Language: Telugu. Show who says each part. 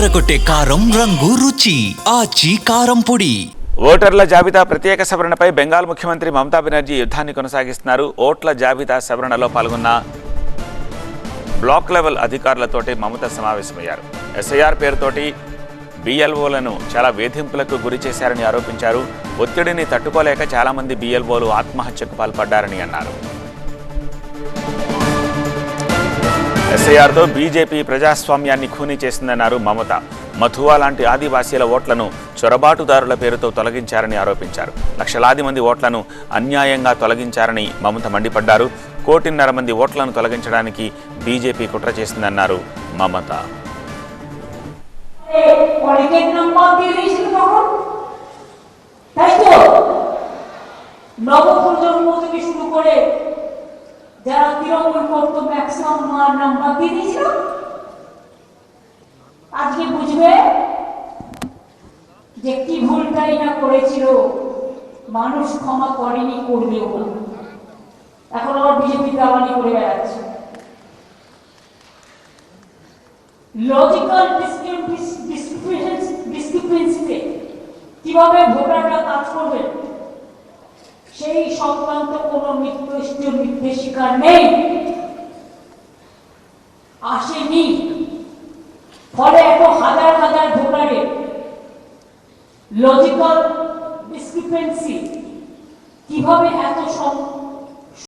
Speaker 1: అదరకొట్టే కారం రంగు రుచి ఆచి కారం పొడి.
Speaker 2: ఓటర్ల జాబితా ప్రత్యేక సవరణపై బెంగాల్ ముఖ్యమంత్రి మమతా బెనర్జీ యుద్ధాన్ని కొనసాగిస్తున్నారు. ఓట్ల జాబితా సవరణలో పాల్గొన్న బ్లాక్ లెవెల్ అధికారులతోటి మమత సమావేశమయ్యారు. ఎస్ఐఆర్ పేరుతోటి బిఎల్ఓలను చాలా వేధింపులకు గురి చేశారని ఆరోపించారు. ఒత్తిడిని తట్టుకోలేక చాలామంది బిఎల్ఓలు ఆత్మహత్యకు పాల్పడ్డారని అన్నారు. ఎస్ఐఆర్తో బీజేపీ ప్రజాస్వామ్యాన్ని ఖూనీ చేసిందన్నారు మమత. మధువా లాంటి ఆదివాసీల ఓట్లను చొరబాటుదారుల పేరుతో తొలగించారని ఆరోపించారు. లక్షలాది మంది ఓట్లను అన్యాయంగా తొలగించారని మమత మండిపడ్డారు. 1.5 కోటి మంది ఓట్లను తొలగించడానికి బీజేపీ కుట్ర చేసిందన్నారు మమత.
Speaker 3: যারা তৃণমূল করতো ম্যাক্সিমাম নাম্বার দিয়ে দিয়েছিল, আজকে বুঝবে যে কি ভুলটাই না করেছিল, মানুষ ক্ষমা করেনি, করবেও না। এখন আবার বিজেপি দালালি করে বেড়াচ্ছে। লজিক্যাল ডিসক্রিপেন্সিতে কিভাবে ভোটাররা কাজ করবে সেই সংক্রান্ত কোনো নির্দেশিকা নেই, আসেনি। ফলে এত হাজার হাজার ভোটারের লজিক্যাল ডিসক্রিপেন্সি কিভাবে এত